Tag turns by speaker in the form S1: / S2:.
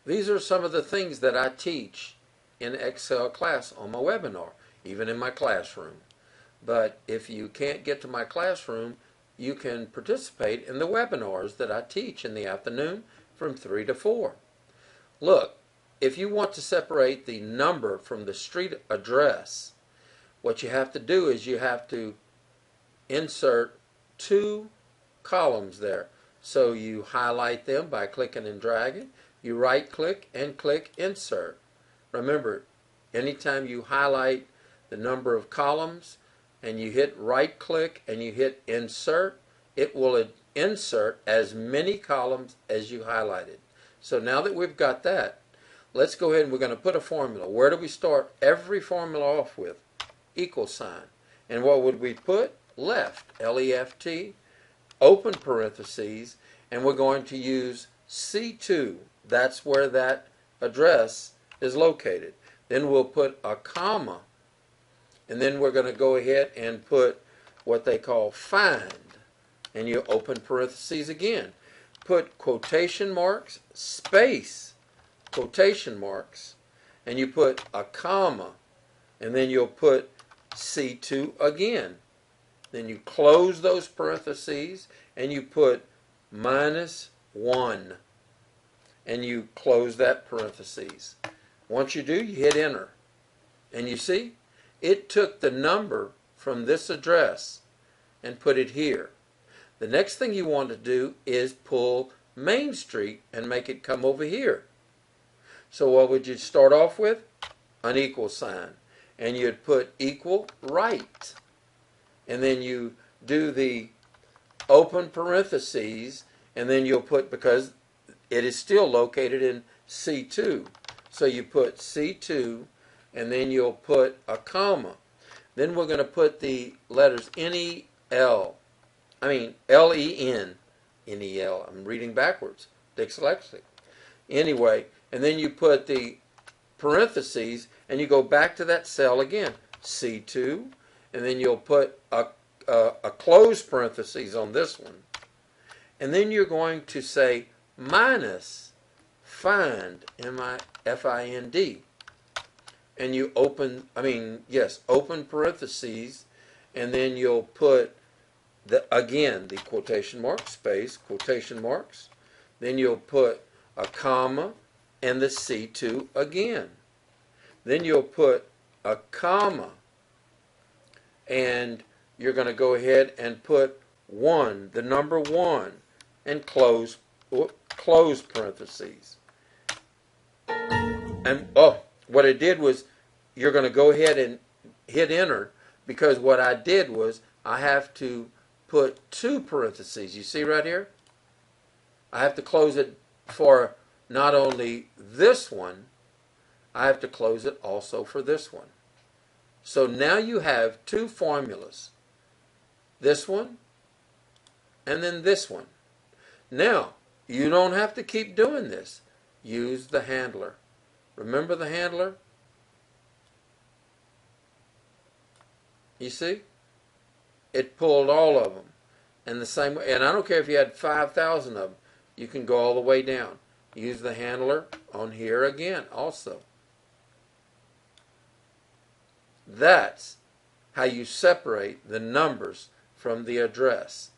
S1: These are some of the things that I teach in Excel class on my webinar, even in my classroom. But if you can't get to my classroom, you can participate in the webinars that I teach in the afternoon from 3 to 4. Look, if you want to separate the number from the street address, what you have to do is you have to insert 2 columns there. So you highlight them by clicking and dragging. You right click and click insert. Remember, anytime you highlight the number of columns and you hit right click and you hit insert, it will insert as many columns as you highlighted. So now that we've got that, let's go ahead and we're going to put a formula. Where do we start every formula off with? Equal sign. And what would we put? Left, L-E-F-T, open parentheses, and we're going to use C2. That's where that address is located. Then we'll put a comma, and then we're going to go ahead and put what they call find, and you open parentheses again. Put quotation marks, space, quotation marks, and you put a comma, and then you'll put C2 again. Then you close those parentheses and you put -1 and you close that parentheses. Once you do, you hit enter. And you see, it took the number from this address and put it here. The next thing you want to do is pull Main Street and make it come over here. So what would you start off with? An equal sign. And you'd put equal right. And then you do the open parentheses, and then you'll put, because it is still located in C2, so you put C2, and then you'll put a comma. Then we're going to put the letters L-E-N, N-E-L, I'm reading backwards, dyslexic. Anyway, and then you put the parentheses, and you go back to that cell again, C2, and then you'll put a closed parentheses on this one. And then you're going to say minus find, M-I-F-I-N-D. And you open parentheses, and then you'll put, again, the quotation marks, space, quotation marks. Then you'll put a comma and the C2 again. Then you'll put a comma, and you're going to go ahead and put 1, the number 1, and close parentheses. And what it did was, you're going to go ahead and hit enter, because what I did was I have to put 2 parentheses. You see right here? I have to close it for not only this one, I have to close it also for this one. So now you have 2 formulas. This one and then this one. Now, you don't have to keep doing this. Use the handler. Remember the handler? You see? It pulled all of them. And the same way, and I don't care if you had 5,000 of them, you can go all the way down. Use the handler on here again also. That's how you separate the numbers from the address.